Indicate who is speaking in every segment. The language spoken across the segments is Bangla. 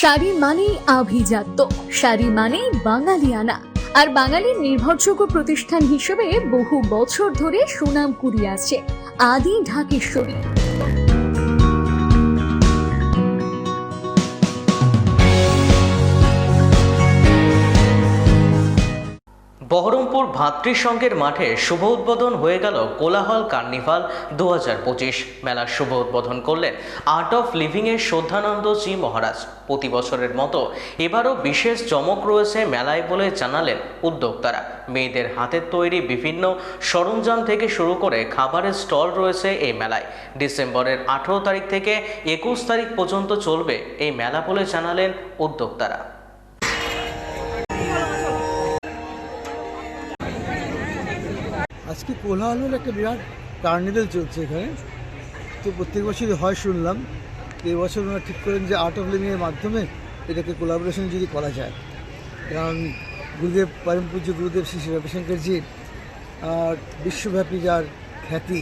Speaker 1: শাড়ি মানেই আভিজাত্য, শাড়ি মানেই বাঙালিয়ানা। আর বাঙালির নির্ভরযোগ্য প্রতিষ্ঠান হিসেবে বহু বছর ধরে সুনাম কুড়িয়ে আসছে আদি ঢাকেশ্বরী।
Speaker 2: বহরমপুর ভাতৃসংঘের মাঠে শুভ উদ্বোধন হয়ে গেল কোলাহল কার্নিভাল 2025। মেলার শুভ উদ্বোধন করলেন আর্ট অফ লিভিংয়ের শ্রদ্ধানন্দ জি মহারাজ। প্রতি বছরের মতো এবারও বিশেষ চমক রয়েছে মেলায় বলে জানালেন উদ্যোক্তারা। মেয়েদের হাতের তৈরি বিভিন্ন সরঞ্জাম থেকে শুরু করে খাবারের স্টল রয়েছে এই মেলায়। ডিসেম্বরের 18 তারিখ থেকে 21 তারিখ পর্যন্ত চলবে এই মেলা বলে জানালেন উদ্যোক্তারা।
Speaker 3: আজকে কোলাহলের একটা বিরাট কার্নিভেল চলছে এখানে। তো প্রত্যেক বছরই হয় শুনলাম, এবছর ওনারা ঠিক করেন যে আর্ট অফ লিভিংয়ের মাধ্যমে এটাকে কোলাবোরেশন যদি করা যায়। কারণ গুরুদেব পরম পূজ্য গুরুদেব শ্রী শ্রী রবিশঙ্করজির আর বিশ্বব্যাপী যার খ্যাতি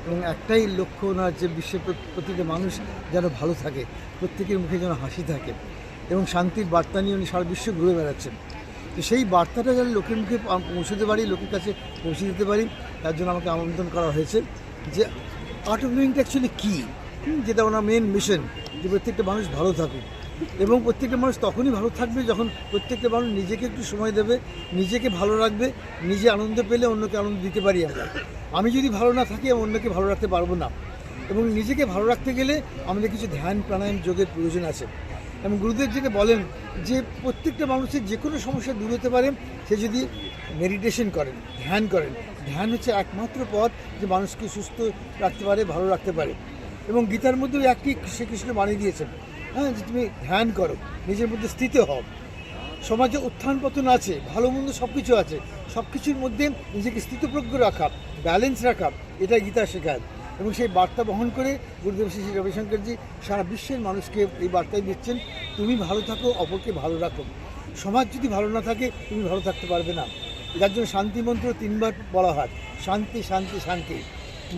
Speaker 3: এবং একটাই লক্ষ্য ওনার যে বিশ্বের প্রতিটা মানুষ যেন ভালো থাকে, প্রত্যেকের মুখে যেন হাসি থাকে এবং শান্তির বার্তা নিয়ে উনি সারা বিশ্ব ঘুরে বেড়াচ্ছেন। তো সেই বার্তাটা যেন লোকের মুখে পৌঁছতে পারি, লোকের কাছে পৌঁছে দিতে পারি, তার জন্য আমাকে আমন্ত্রণ করা হয়েছে। যে আর্ট অফ লিভিংটা অ্যাকচুয়ালি কী, যেটা ওনার মেন মিশন, যে প্রত্যেকটা মানুষ ভালো থাকুক। এবং প্রত্যেকটা মানুষ তখনই ভালো থাকবে যখন প্রত্যেকটা মানুষ নিজেকে একটু সময় দেবে, নিজেকে ভালো রাখবে। নিজে আনন্দ পেলে অন্যকে আনন্দ দিতে পারি আমরা। আমি যদি ভালো না থাকি আমি অন্যকে ভালো রাখতে পারবো না। এবং নিজেকে ভালো রাখতে গেলে আমাদের কিছু ধ্যান প্রাণায়াম যোগের প্রয়োজন আছে। এবং গুরুদেব যেটা বলেন যে প্রত্যেকটা মানুষের যে কোনো সমস্যা দূর হতে পারে সে যদি মেডিটেশন করেন, ধ্যান করেন। ধ্যান হচ্ছে একমাত্র পথ যে মানুষকে সুস্থ রাখতে পারে, ভালো রাখতে পারে। এবং গীতার মধ্যেও একটি শ্রীকৃষ্ণ বানিয়ে দিয়েছেন, যে তুমি ধ্যান করো, নিজের মধ্যে স্থিত হও। সমাজে উত্থান পতন আছে, ভালো মন্দ সব কিছু আছে, সব কিছুর মধ্যে নিজেকে স্থিতপ্রজ্ঞ রাখা, ব্যালেন্স রাখা, এটা গীতা শেখায়। এবং সেই বার্তা বহন করে গুরুদেব শ্রী শ্রী রবিশঙ্করজি সারা বিশ্বের মানুষকে এই বার্তাই দিচ্ছেন, তুমি ভালো থাকো, অপরকে ভালো রাখো। সমাজ যদি ভালো না থাকে তুমি ভালো থাকতে পারবে না। যার জন্য শান্তি মন্ত্র 3 বার বলা হয়, শান্তি শান্তি শান্তি।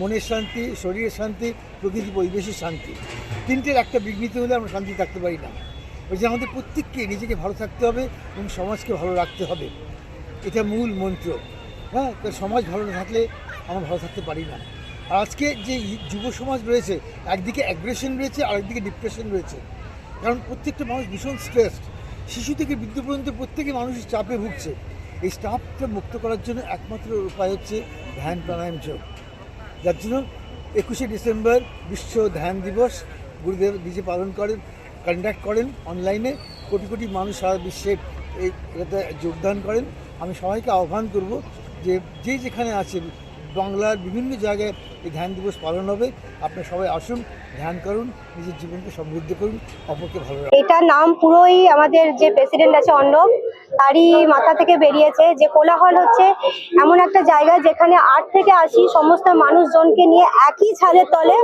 Speaker 3: মনের শান্তি, শরীরের শান্তি, প্রকৃতি পরিবেশের শান্তি। তিনটের একটা বিঘ্নিত হলে আমরা শান্তি থাকতে পারি না। ওই যে আমাদের প্রত্যেককে নিজেকে ভালো থাকতে হবে এবং সমাজকে ভালো রাখতে হবে, এটা মূল মন্ত্র। তো সমাজ ভালো না থাকলে আমরা ভালো থাকতে পারি না। আর আজকে যে যুব সমাজ রয়েছে, একদিকে অ্যাগ্রেশন রয়েছে, আরেকদিকে ডিপ্রেশন রয়েছে। কারণ প্রত্যেকটা মানুষ ভীষণ স্ট্রেসড, শিশু থেকে বৃদ্ধ পর্যন্ত প্রত্যেকে মানুষ চাপে ভুগছে। এই চাপটা মুক্ত করার জন্য একমাত্র উপায় হচ্ছে ধ্যান প্রাণায়াম যোগ। যার জন্য 21শে ডিসেম্বর বিশ্ব ধ্যান দিবস গুরুদেব নিজে পালন করেন, কন্ডাক্ট করেন অনলাইনে। কোটি কোটি মানুষ সারা বিশ্বে এটাতে যোগদান করেন। আমি সবাইকে আহ্বান করব যে যেখানে আছে বাংলার বিভিন্ন জায়গায় এই ধ্যান দিবস পালন হবে, আপনারা সবাই আসুন, ধ্যান করুন, নিজের জীবনকে সমৃদ্ধ করুন, অপরকে ভালো রাখুন।
Speaker 4: এটা নাম পুরোই আমাদের যে প্রেসিডেন্ট আছে অর্ণব, তারই মাথা থেকে বেরিয়েছে। যে কোলাহল হচ্ছে এমন একটা জায়গা যেখানে 8 থেকে 80 সমস্ত মানুষজনকে নিয়ে একই ছাদের তলে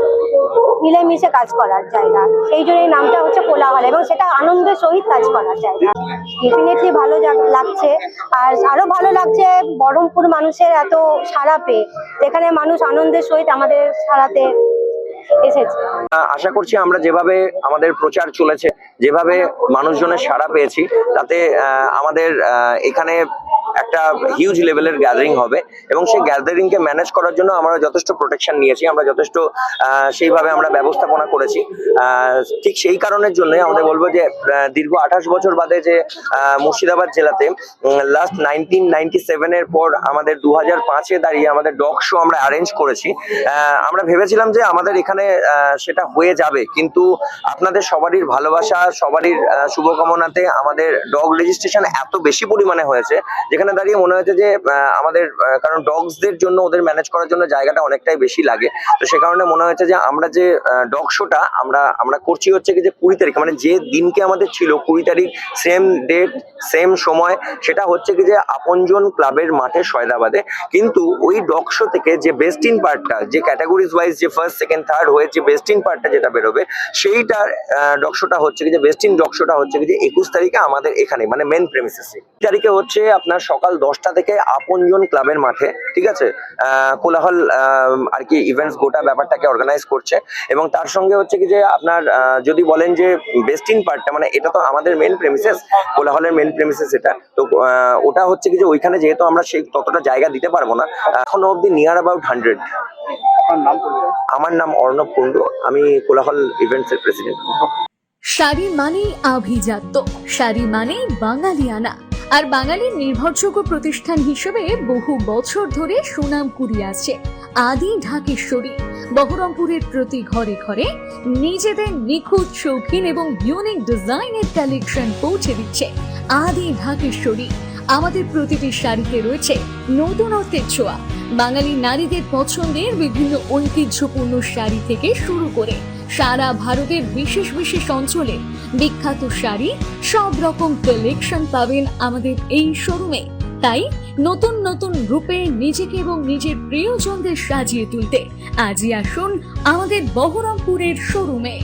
Speaker 4: মিলেমিশে কাজ করার জায়গা। সেই জন্য এই নামটা হচ্ছে কোলাহল, এবং সেটা আনন্দের সহিত কাজ করার জায়গা। ডেফিনেটলি ভালো লাগছে। আর আরো ভালো লাগছে বহরমপুর মানুষের এত সাড়া পেয়ে, যেখানে মানুষ আনন্দের সহিত আমাদের সারাতে এসেছে।
Speaker 5: আশা করছি আমরা যেভাবে আমাদের প্রচার চলেছে, যেভাবে মানুষজনের সাড়া পেয়েছি, তাতে আমাদের এখানে একটা হিউজ লেভেলের গ্যাদারিং হবে। এবং সেই গ্যাদারিং কে ম্যানেজ করার জন্য আমরা যথেষ্ট প্রোটেকশন নিয়েছি, আমরা যথেষ্ট সেইভাবে আমরা ব্যবস্থাপনা করেছি। ঠিক সেই কারণের জন্য আমাদের বলবো যে দীর্ঘ 28 বছর বাদে যে মুর্শিদাবাদ জেলাতে লাস্ট 1997 এর পর আমাদের 2005-এ দাঁড়িয়ে আমাদের ডগ শো আমরা অ্যারেঞ্জ করেছি। আমরা ভেবেছিলাম যে আমাদের এখানে সেটা হয়ে যাবে, কিন্তু আপনাদের সবারই ভালোবাসা, সবারই শুভকামনাতে আমাদের ডগ রেজিস্ট্রেশন এত বেশি পরিমাণে হয়েছে, যেখানে দাঁড়িয়ে মনে হয়েছে যে আমাদের, কারণ ডগসদের জন্য ওদের ম্যানেজ করার জন্য জায়গাটা অনেকটাই বেশি লাগে। তো সে কারণে মনে হয়েছে যে আমরা যে ডগ শোটা আমরা করছি হচ্ছে কি যে 20 তারিখ, মানে যে দিনকে আমাদের ছিল 20 তারিখ, সেম ডেট সেম সময়, সেটা হচ্ছে কি যে আপনজন ক্লাবের মাঠে সয়দাবাদে। কিন্তু ওই ডগ শো থেকে যে বেস্ট ইন পার্টটা, যে ক্যাটাগরিজ ওয়াইজ যে ফার্স্ট সেকেন্ড থার্ড হয়ে যে বেস্ট ইন পার্টটা যেটা বেরোবে, সেইটার ডগ শোটা হচ্ছে কি যে বেস্ট ইন ডগ শোটা হচ্ছে কি যে 21 তারিখে আমাদের এখানে, মানে মেন প্রেমিসেসে। তারিখে হচ্ছে আপনার সকাল 10টা থেকে আপনজন ক্লাবের মাঠে, ঠিক আছে, কোলাহল আর কি ইভেন্টস গোটা ব্যাপারটাকে অর্গানাইজ করছে। এবং তার সঙ্গে হচ্ছে কি যে আপনার যদি বলেন যে বেস্টিং পার্টটা, মানে এটা তো আমাদের মেন প্রেমিসেস, কোলাহলের মেন প্রেমিসেস এটা, তো ওটা হচ্ছে কি যে ওইখানে যেহেতু আমরা সেই ততটা জায়গা দিতে পারবো না, এখনো অব্দি নিয়ার অ্যাবাউট 100। আমার নাম অর্ণব কুণ্ডু, আমি কোলাহল ইভেন্টস এর প্রেসিডেন্ট।
Speaker 1: শাড়ি মানেই আভিজাত্য, শাড়ি মানেই বাঙালিয়ানা, আর বাঙালির নির্ভরযোগ্য প্রতিষ্ঠান হিসেবে বহু বছর ধরে সুনাম কুড়িয়ে আসছে আদি ঢাকেশ্বরী। বহরমপুরের প্রতি ঘরে ঘরে নিজেদের নিখুঁত, শৌখিন এবং ইউনিক ডিজাইনের কালেকশন পৌঁছে দিচ্ছে আদি ঢাকেশ্বরী। আমাদের প্রতিটি শাড়িতে রয়েছে নতুনত্বের ছোঁয়া। বাঙালি নারীদের পছন্দের বিভিন্ন ঐতিহ্যপূর্ণ শাড়ি থেকে শুরু করে সারা ভারতের বিশেষ বিশেষ অঞ্চলে বিখ্যাত শাড়ি, সব রকম কালেকশন পাবেন আমাদের এই শোরুমে। তাই নতুন নতুন রূপে নিজেকে এবং নিজের প্রিয়জনদের সাজিয়ে তুলতে আজই আসুন আমাদের বহরমপুরের শোরুমে।